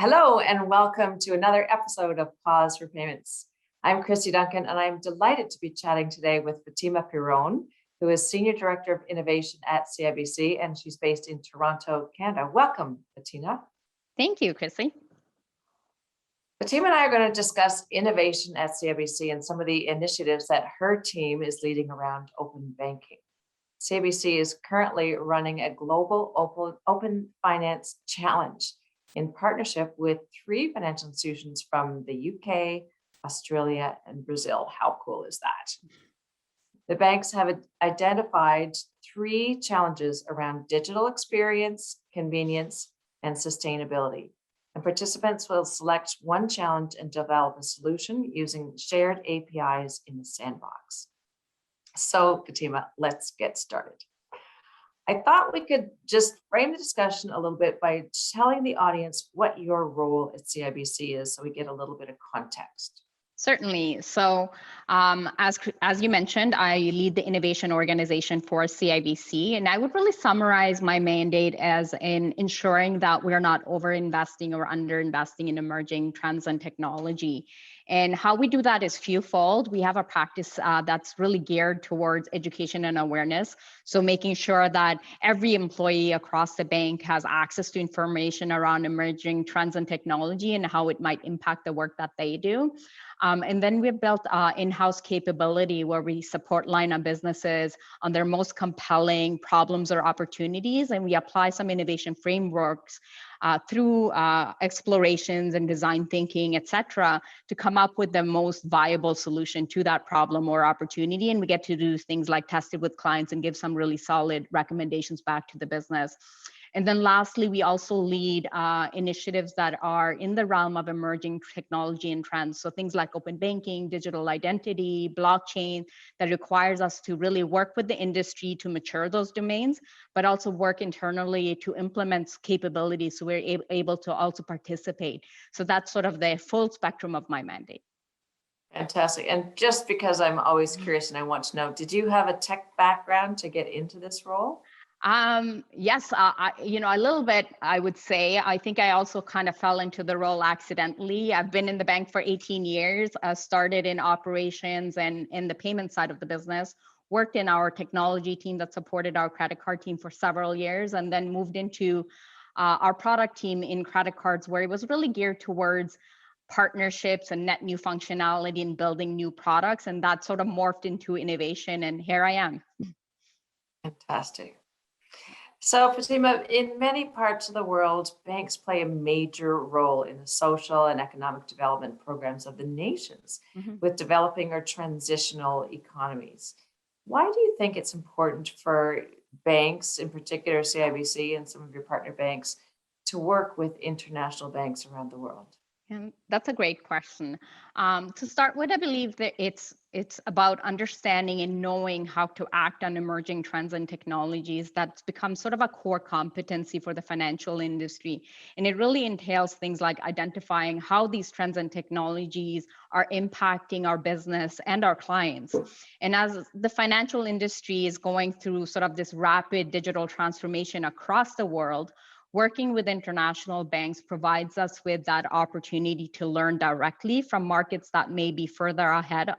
Hello and welcome to another episode of Pause for Payments. I'm Kristy Duncan and I'm delighted to be chatting today with Fatema Pirone, who is Senior Director of Innovation at CIBC, and she's based in Toronto, Canada. Welcome, Fatema. Thank you, Kristy. Fatema and I are going to discuss innovation at CIBC and some of the initiatives that her team is leading around open banking. CIBC is currently running a global open finance challenge in partnership with 3 financial institutions from the UK, Australia, and Brazil. How cool is that? The banks have identified 3 challenges around digital experience, convenience, and sustainability. And participants will select one challenge and develop a solution using shared APIs in the sandbox. So, Fatema, let's get started. I thought we could just frame the discussion a little bit by telling the audience what your role at CIBC is so we get a little bit of context. Certainly. So as you mentioned, I lead the innovation organization for CIBC, and I would really summarize my mandate as in ensuring that we're not over-investing or under-investing in emerging trends and technology. And how we do that is fewfold. We have a practice that's really geared towards education and awareness. So making sure that every employee across the bank has access to information around emerging trends and technology and how it might impact the work that they do. And then we've built in-house capability where we support line of businesses on their most compelling problems or opportunities, and we apply some innovation frameworks through explorations and design thinking, et cetera, to come up with the most viable solution to that problem or opportunity. And we get to do things like test it with clients and give some really solid recommendations back to the business. And then lastly, we also lead initiatives that are in the realm of emerging technology and trends. So things like open banking, digital identity, blockchain, that requires us to really work with the industry to mature those domains, but also work internally to implement capabilities so we're able to also participate. So that's sort of the full spectrum of my mandate. Fantastic. And just because I'm always curious and I want to know, did you have a tech background to get into this role? Yes, a little bit, I would say. I think I also kind of fell into the role accidentally. I've been in the bank for 18 years, started in operations and in the payment side of the business, worked in our technology team that supported our credit card team for several years, and then moved into our product team in credit cards, where it was really geared towards partnerships and net new functionality and building new products. And that sort of morphed into innovation. And here I am. Fantastic. So, Fatema, in many parts of the world, banks play a major role in the social and economic development programs of the nations with developing or transitional economies. Why do you think it's important for banks, in particular CIBC and some of your partner banks, to work with international banks around the world? And that's a great question. To start with, I believe that it's about understanding and knowing how to act on emerging trends and technologies. That's become sort of a core competency for the financial industry. And it really entails things like identifying how these trends and technologies are impacting our business and our clients. And as the financial industry is going through sort of this rapid digital transformation across the world, working with international banks provides us with that opportunity to learn directly from markets that may be further ahead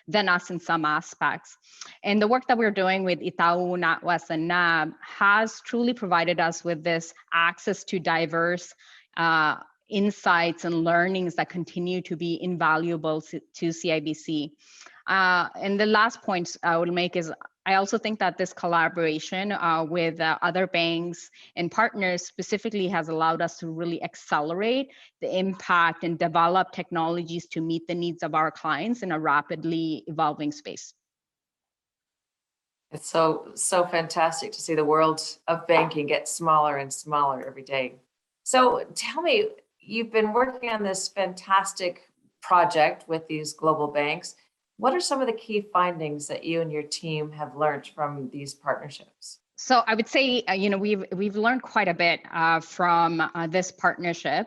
than us in some aspects. And the work that we're doing with Itaú, NatWest, and NAB has truly provided us with this access to diverse insights and learnings that continue to be invaluable to CIBC. And the last point I would make is I also think that this collaboration with other banks and partners specifically has allowed us to really accelerate the impact and develop technologies to meet the needs of our clients in a rapidly evolving space. It's so fantastic to see the world of banking get smaller and smaller every day. So tell me, you've been working on this fantastic project with these global banks. What are some of the key findings that you and your team have learned from these partnerships? So I would say, we've learned quite a bit from this partnership.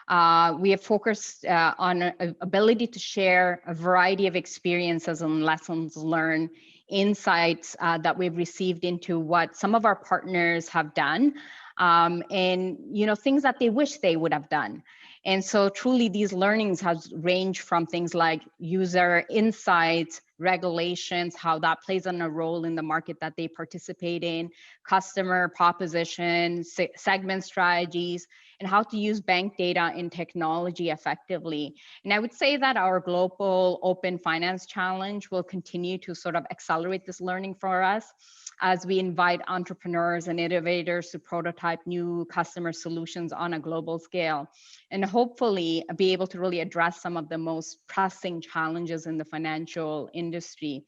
We have focused on ability to share a variety of experiences and lessons learned, insights that we've received into what some of our partners have done, and things that they wish they would have done. And so truly these learnings has ranged from things like user insights, regulations, how that plays on a role in the market that they participate in, customer propositions, segment strategies, and how to use bank data and technology effectively. And I would say that our global open finance challenge will continue to sort of accelerate this learning for us as we invite entrepreneurs and innovators to prototype new customer solutions on a global scale, and hopefully be able to really address some of the most pressing challenges in the financial industry.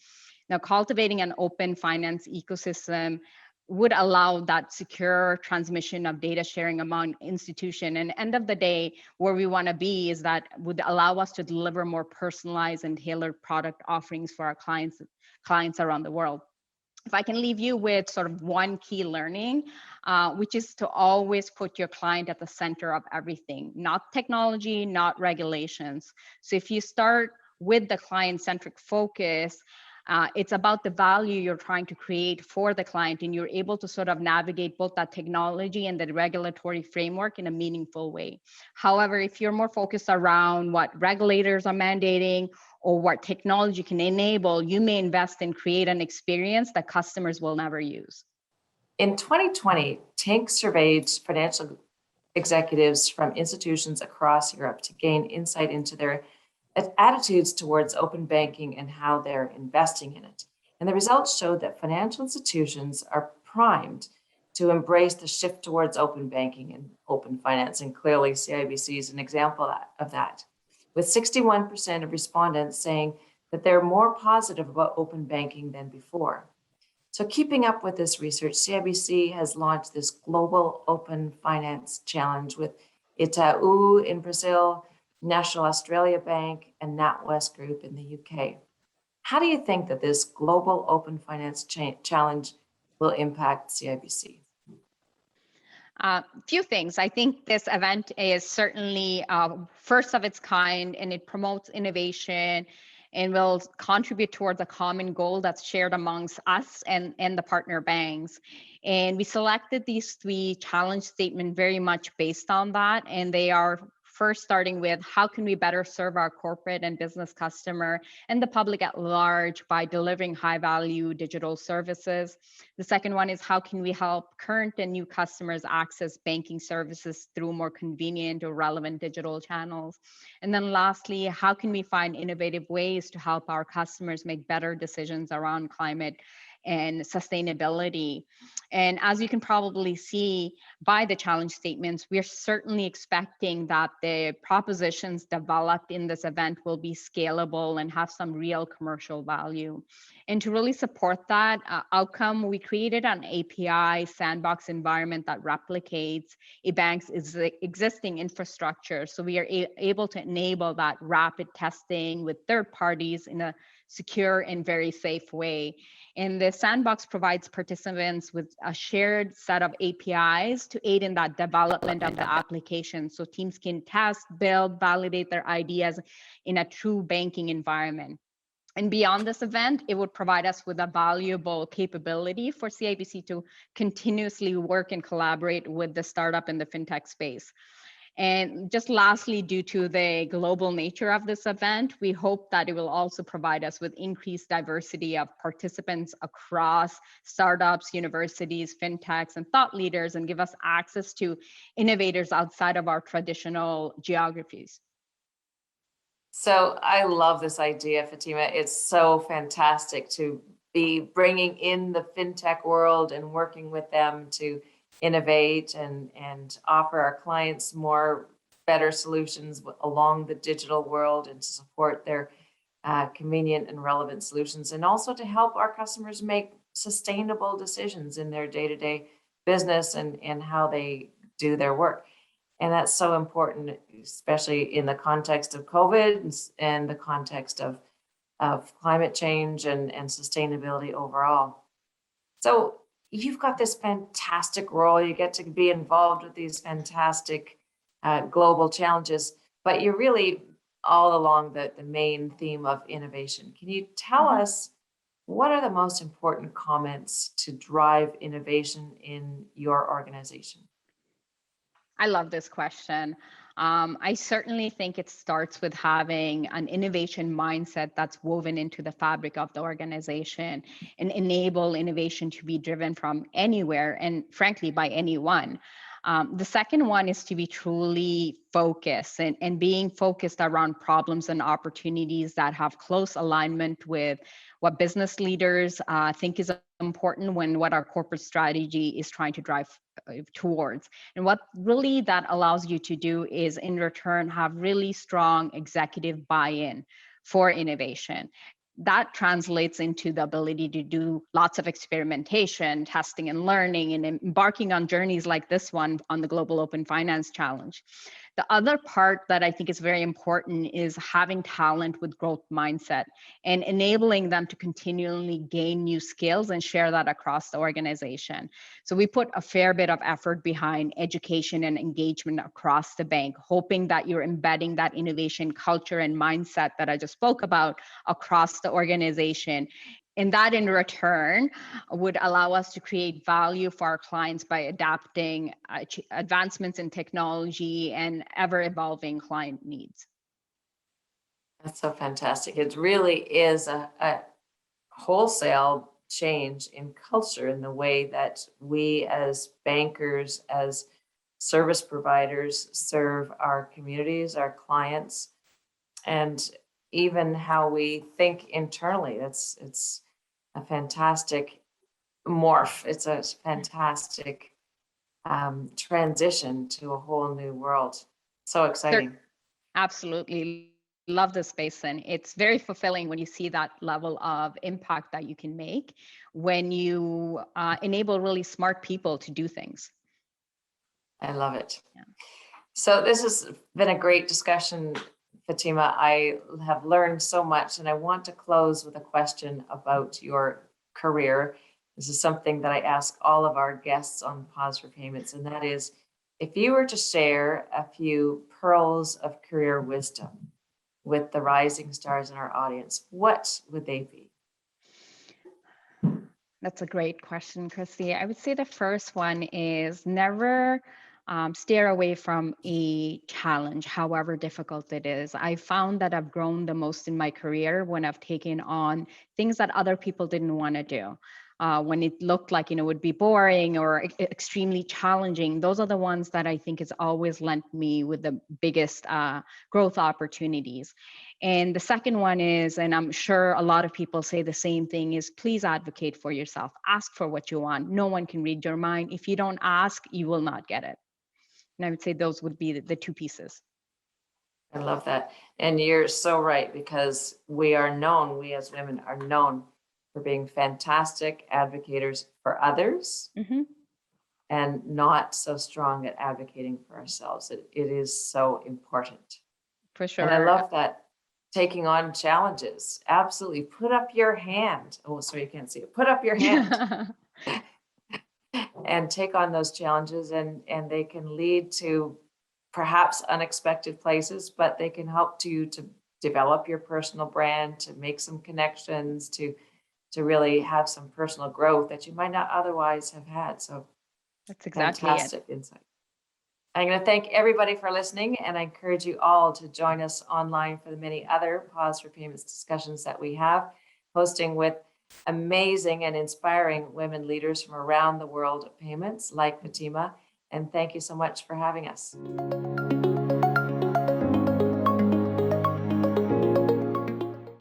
Now, cultivating an open finance ecosystem would allow that secure transmission of data sharing among institutions. And end of the day, where we want to be is that would allow us to deliver more personalized and tailored product offerings for our clients around the world. If I can leave you with sort of one key learning, which is to always put your client at the center of everything, not technology, not regulations. So if you start with the client-centric focus, it's about the value you're trying to create for the client, and you're able to sort of navigate both that technology and the regulatory framework in a meaningful way. However, if you're more focused around what regulators are mandating or what technology can enable, you may invest and create an experience that customers will never use. In 2020, Tank surveyed financial executives from institutions across Europe to gain insight into their attitudes towards open banking and how they're investing in it. And the results showed that financial institutions are primed to embrace the shift towards open banking and open finance. And clearly, CIBC is an example of that, with 61% of respondents saying that they're more positive about open banking than before. So keeping up with this research, CIBC has launched this Global Open Finance Challenge with Itaú in Brazil, National Australia Bank, and NatWest Group in the UK. How do you think that this Global Open Finance Challenge will impact CIBC? Few things. I think this event is certainly first of its kind, and it promotes innovation and will contribute towards a common goal that's shared amongst us and the partner banks. And we selected these three challenge statements very much based on that. And they are first starting with how can we better serve our corporate and business customer and the public at large by delivering high value digital services. The second one is how can we help current and new customers access banking services through more convenient or relevant digital channels. And then lastly, how can we find innovative ways to help our customers make better decisions around climate and sustainability. And as you can probably see by the challenge statements, we're certainly expecting that the propositions developed in this event will be scalable and have some real commercial value. And to really support that outcome, we created an API sandbox environment that replicates a bank's existing infrastructure. So we are able to enable that rapid testing with third parties in a secure and very safe way. And the sandbox provides participants with a shared set of APIs to aid in that development of the application. So teams can test, build, validate their ideas in a true banking environment. And beyond this event, it would provide us with a valuable capability for CIBC to continuously work and collaborate with the startup in the fintech space. And just lastly, due to the global nature of this event, we hope that it will also provide us with increased diversity of participants across startups, universities, fintechs, and thought leaders, and give us access to innovators outside of our traditional geographies. So I love this idea, Fatema. It's so fantastic to be bringing in the fintech world and working with them to innovate and offer our clients more better solutions along the digital world and to support their convenient and relevant solutions, and also to help our customers make sustainable decisions in their day-to-day business and how they do their work. And that's so important, especially in the context of COVID and the context of climate change and sustainability overall. So you've got this fantastic role. You get to be involved with these fantastic global challenges, but you're really all along the main theme of innovation. Can you tell us what are the most important comments to drive innovation in your organization? I love this question. I certainly think it starts with having an innovation mindset that's woven into the fabric of the organization and enable innovation to be driven from anywhere and frankly by anyone. The second one is to be truly focused and being focused around problems and opportunities that have close alignment with what business leaders think is important when what our corporate strategy is trying to drive towards. And what really that allows you to do is in return have really strong executive buy-in for innovation. That translates into the ability to do lots of experimentation, testing and learning, and embarking on journeys like this one on the Global Open Finance Challenge. The other part that I think is very important is having talent with growth mindset and enabling them to continually gain new skills and share that across the organization. So we put a fair bit of effort behind education and engagement across the bank, hoping that you're embedding that innovation culture and mindset that I just spoke about across the organization. And that in return would allow us to create value for our clients by adapting advancements in technology and ever evolving client needs. That's so fantastic. It really is a wholesale change in culture in the way that we as bankers, as service providers serve our communities, our clients, and even how we think internally. It's a fantastic morph. It's a fantastic transition to a whole new world. So exciting. Absolutely. Love this space, and it's very fulfilling when you see that level of impact that you can make when you enable really smart people to do things. I love it. Yeah. So this has been a great discussion, Fatema. I have learned so much, and I want to close with a question about your career. This is something that I ask all of our guests on Pause for Payments, and that is, if you were to share a few pearls of career wisdom with the rising stars in our audience, what would they be? That's a great question, Kristy. I would say the first one is never steer away from a challenge, however difficult it is. I found that I've grown the most in my career when I've taken on things that other people didn't want to do. When it looked like, would be boring or extremely challenging, those are the ones that I think has always lent me with the biggest growth opportunities. And the second one is, and I'm sure a lot of people say the same thing, is please advocate for yourself. Ask for what you want. No one can read your mind. If you don't ask, you will not get it. And I would say those would be the two pieces. I love that. And you're so right, because we as women are known for being fantastic advocators for others, Mm-hmm. and not so strong at advocating for ourselves. It is so important. For sure. And I love that, taking on challenges. Absolutely. Put up your hand. Oh, sorry, you can't see it. Put up your hand and take on those challenges, and they can lead to perhaps unexpected places, but they can help you to develop your personal brand, to make some connections, to really have some personal growth that you might not otherwise have had. So that's exactly fantastic insight. I'm going to thank everybody for listening, and I encourage you all to join us online for the many other Pause for Payments discussions that we have, hosting with amazing and inspiring women leaders from around the world of payments like Fatema. And thank you so much for having us.